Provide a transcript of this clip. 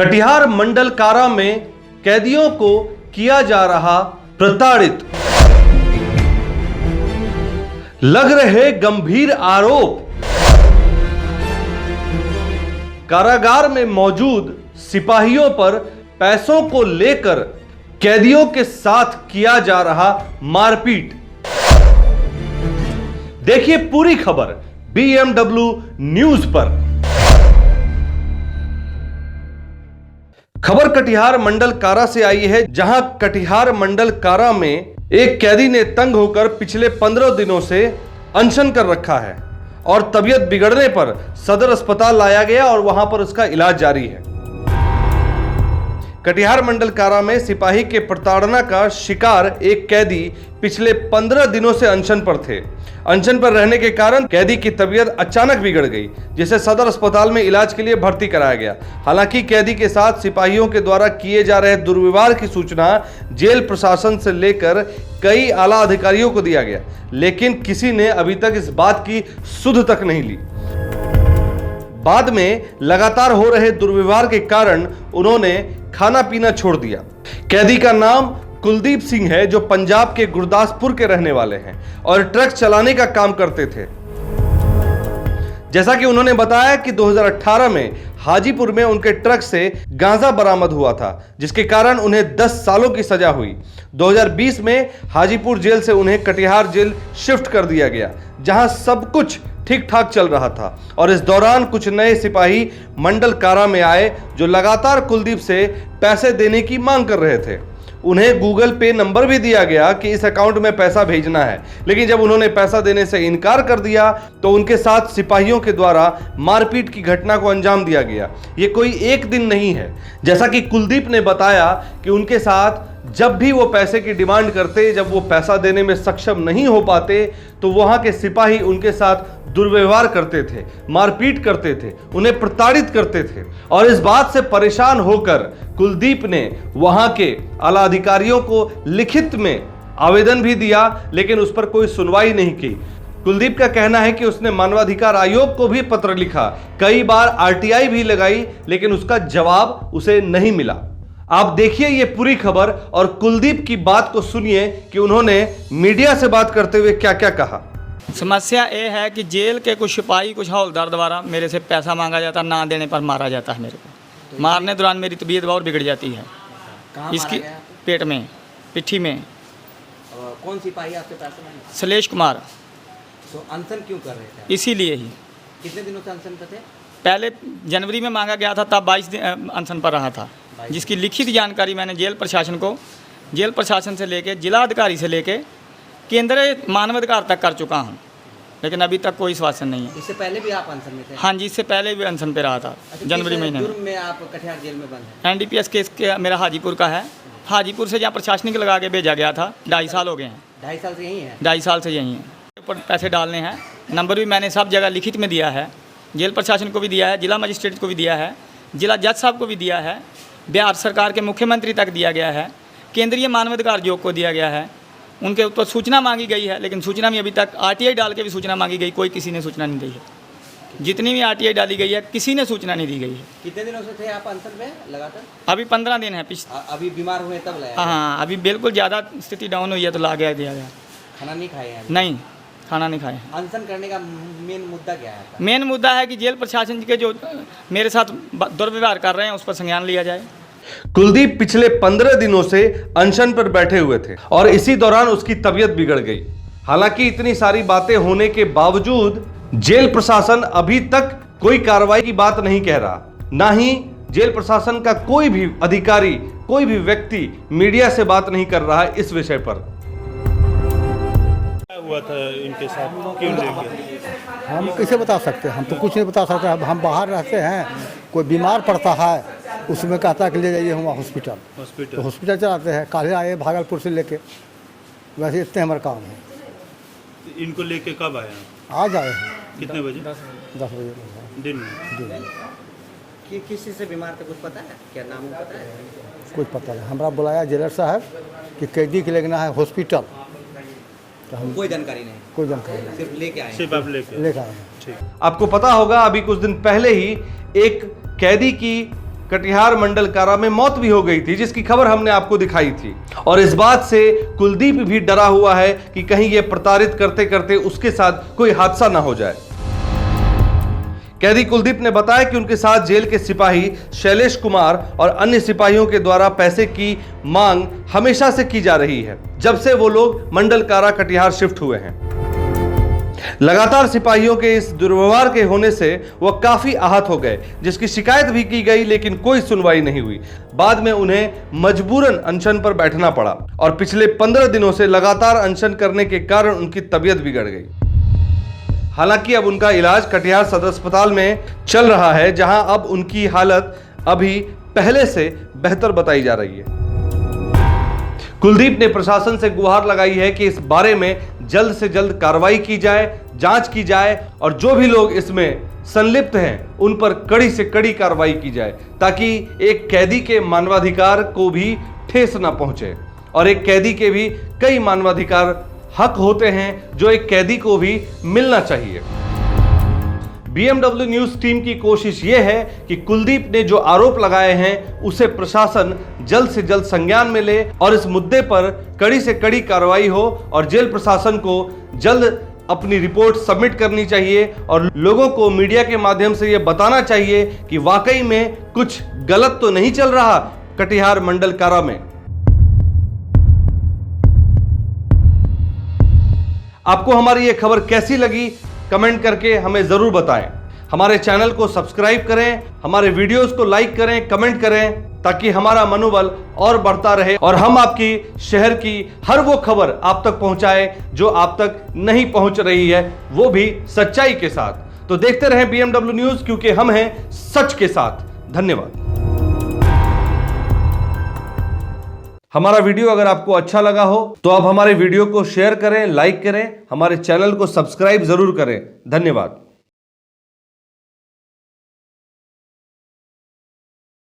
कटिहार मंडल कारा में कैदियों को किया जा रहा प्रताड़ित। लग रहे गंभीर आरोप। कारागार में मौजूद सिपाहियों पर पैसों को लेकर कैदियों के साथ किया जा रहा मारपीट। देखिए पूरी खबर BMW न्यूज पर। खबर कटिहार मंडल कारा से आई है, जहां कटिहार मंडल कारा में एक कैदी ने तंग होकर पिछले 15 दिनों से अनशन कर रखा है और तबीयत बिगड़ने पर सदर अस्पताल लाया गया और वहां पर उसका इलाज जारी है। कटिहार मंडल कारा में सिपाही के प्रताड़ना का शिकार एक कैदी पिछले 15 दिनों से अनशन पर थे। अनशन पर रहने के कारण कैदी की तबीयत अचानक बिगड़ गई, जिसे सदर अस्पताल में इलाज के लिए भर्ती कराया गया। हालांकि कैदी के साथ सिपाहियों के द्वारा किए जा रहे दुर्व्यवहार की सूचना जेल प्रशासन से लेकर कई आला अधिकारियों को दिया गया, लेकिन किसी ने अभी तक इस बात की सुध तक नहीं ली। बाद में लगातार हो रहे दुर्व्यवहार के कारण उन्होंने खाना पीना छोड़ दिया। कैदी का नाम कुलदीप सिंह है, जो पंजाब के गुरदासपुर के रहने वाले हैं और ट्रक चलाने का काम करते थे। जैसा कि उन्होंने बताया कि 2018 में हाजीपुर में उनके ट्रक से गांजा बरामद हुआ था, जिसके कारण उन्हें 10 सालों की सजा हुई। 2020 में हाजीपुर जेल से उन्हें कटिहार जेल शिफ्ट कर दिया गया, जहां सब कुछ ठीक ठाक चल रहा था। और इस दौरान कुछ नए सिपाही मंडल कारा में आए, जो लगातार कुलदीप से पैसे देने की मांग कर रहे थे। उन्हें गूगल पे नंबर भी दिया गया कि इस अकाउंट में पैसा भेजना है, लेकिन जब उन्होंने पैसा देने से इनकार कर दिया तो उनके साथ सिपाहियों के द्वारा मारपीट की घटना को अंजाम दिया गया। ये कोई एक दिन नहीं है। जैसा कि कुलदीप ने बताया कि उनके साथ जब भी वो पैसे की डिमांड करते, जब वो पैसा देने में सक्षम नहीं हो पाते, तो वहां के सिपाही उनके साथ दुर्व्यवहार करते थे, मारपीट करते थे, उन्हें प्रताड़ित करते थे। और इस बात से परेशान होकर कुलदीप ने वहां के आला अधिकारियों को लिखित में आवेदन भी दिया, लेकिन उस पर कोई सुनवाई नहीं की। कुलदीप का कहना है कि उसने मानवाधिकार आयोग को भी पत्र लिखा, कई बार RTI भी लगाई, लेकिन उसका जवाब उसे नहीं मिला। आप देखिए ये पूरी खबर और कुलदीप की बात को सुनिए कि उन्होंने मीडिया से बात करते हुए क्या क्या कहा। समस्या ये है कि जेल के कुछ सिपाही, कुछ हवलदार द्वारा मेरे से पैसा मांगा जाता, ना देने पर मारा जाता है। मेरे को मारने दौरान मेरी तबीयत और बिगड़ जाती है। इसकी पेट में, पिट्ठी में। कौन सिपाही आपसे पैसे मांगे? सलेश कुमार। तो अनशन क्यों कर रहे थे? इसीलिए ही। कितने दिनों से अनशन पे थे? पहले जनवरी में मांगा गया था, तब 22 दिन अनशन पर रहा था, जिसकी लिखित जानकारी मैंने जेल प्रशासन को, जेल प्रशासन से लेके जिला अधिकारी से लेके केंद्रीय मानवाधिकार तक कर चुका हूं, लेकिन अभी तक कोई आश्वासन नहीं है। इससे पहले भी आप अनशन में थे? हाँ जी, इससे पहले भी अनशन पे रहा था। जनवरी महीने में आप कटिहार जेल में बंद हैं? NDPS केस के मेरा हाजीपुर का है। हाजीपुर से जहाँ प्रशासनिक लगा के भेजा गया था, 2.5 साल हो गए हैं। 2.5 साल से यहीं है? 2.5 साल से यहीं है। ऊपर पैसे डालने हैं, नंबर भी मैंने सब जगह लिखित में दिया है, जेल प्रशासन को भी दिया है, जिला मजिस्ट्रेट को भी दिया है, जिला जज साहब को भी दिया है, बिहार सरकार के मुख्यमंत्री तक दिया गया है, केंद्रीय मानवाधिकार आयोग को दिया गया है। उनके ऊपर सूचना मांगी गई है, लेकिन सूचना में अभी तक RTI डाल के भी सूचना मांगी गई, कोई किसी ने सूचना नहीं दी है। जितनी भी RTI डाली गई है, किसी ने सूचना नहीं दी गई है। कितने दिनों से थे आप अनशन में लगातार? अभी 15 दिन है। अभी बीमार हुए तब लाया? हाँ, अभी बिल्कुल ज़्यादा स्थिति डाउन हुई है तो ला गया दिया गया। खाना नहीं खाए हैं? नहीं, खाना नहीं खाए। अनशन करने का मेन मुद्दा क्या है? मेन मुद्दा है कि जेल प्रशासन के जो मेरे साथ दुर्व्यवहार कर रहे हैं, उस पर संज्ञान लिया जाए। कुलदीप पिछले 15 दिनों से अनशन पर बैठे हुए थे और इसी दौरान उसकी तबीयत बिगड़ गई। हालांकि इतनी सारी बातें होने के बावजूद जेल प्रशासन अभी तक कोई कार्रवाई की बात नहीं कह रहा, ना ही जेल प्रशासन का कोई भी अधिकारी, कोई भी व्यक्ति मीडिया से बात नहीं कर रहा है इस विषय पर। हुआ था इनके साथ, क्यों लेके? हम कैसे बता सकते हैं? हम तो कुछ नहीं बता सकते। अब हम बाहर रहते हैं, कोई बीमार पड़ता है, उसमें कहता है कि ले जाइए हुआ हॉस्पिटल, तो हॉस्पिटल चलाते हैं। काले आए भागलपुर से लेके, वैसे इतने हमारा काम है। इनको लेके कब आए? आज आए हैं। कितने बजे? 10 बजे दिन में। किस चीज़ से बीमार थे, कुछ पता है? क्या नाम पता है? कुछ पता नहीं। हमारा बुलाया जेलर साहब कि कैदी के लेना है हॉस्पिटल, तो हम कोई जानकारी नहीं? कोई जानकारी नहीं, सिर्फ लेके आए? सिर्फ आप लेके आए हैं। ठीक। आपको पता होगा अभी कुछ दिन पहले ही एक कैदी की कटिहार मंडल कारा में मौत भी हो गई थी, जिसकी खबर हमने आपको दिखाई थी। और इस बात से कुलदीप भी डरा हुआ है कि कहीं ये प्रताड़ित करते करते उसके साथ कोई हादसा ना हो जाए। कैदी कुलदीप ने बताया कि उनके साथ जेल के सिपाही शैलेश कुमार और अन्य सिपाहियों के द्वारा पैसे की मांग हमेशा से की जा रही है, जब से वो लोग मंडल कारा कटिहार शिफ्ट हुए हैं। लगातार सिपाहियों के इस दुर्व्यवहार के होने से वह काफी आहत हो गए, जिसकी शिकायत भी की गई, लेकिन कोई सुनवाई नहीं हुई। बाद में उन्हें मजबूरन अनशन पर बैठना पड़ा और पिछले 15 दिनों से लगातार अनशन करने के कारण उनकी तबीयत बिगड़ गई। हालांकि अब उनका इलाज कटिहार सदर अस्पताल में चल रहा है, जहां अब उनकी हालत अभी पहले से बेहतर बताई जा रही है। कुलदीप ने प्रशासन से गुहार लगाई है कि इस बारे में जल्द से जल्द कार्रवाई की जाए, जांच की जाए और जो भी लोग इसमें संलिप्त हैं उन पर कड़ी से कड़ी कार्रवाई की जाए, ताकि एक कैदी के मानवाधिकार को भी ठेस न पहुंचे। और एक कैदी के भी कई मानवाधिकार हक होते हैं जो एक कैदी को भी मिलना चाहिए। BMW न्यूज टीम की कोशिश यह है कि कुलदीप ने जो आरोप लगाए हैं उसे प्रशासन जल्द से जल्द संज्ञान में ले और इस मुद्दे पर कड़ी से कड़ी कार्रवाई हो और जेल प्रशासन को जल्द अपनी रिपोर्ट सबमिट करनी चाहिए और लोगों को मीडिया के माध्यम से यह बताना चाहिए कि वाकई में कुछ गलत तो नहीं चल रहा कटिहार मंडल कारा में। आपको हमारी यह खबर कैसी लगी कमेंट करके हमें जरूर बताएं। हमारे चैनल को सब्सक्राइब करें, हमारे वीडियोस को लाइक करें, कमेंट करें, ताकि हमारा मनोबल और बढ़ता रहे और हम आपकी शहर की हर वो खबर आप तक पहुंचाए जो आप तक नहीं पहुंच रही है, वो भी सच्चाई के साथ। तो देखते रहें BMW न्यूज, क्योंकि हम हैं सच के साथ। धन्यवाद। हमारा वीडियो अगर आपको अच्छा लगा हो तो आप हमारे वीडियो को शेयर करें, लाइक करें, हमारे चैनल को सब्सक्राइब जरूर करें। धन्यवाद।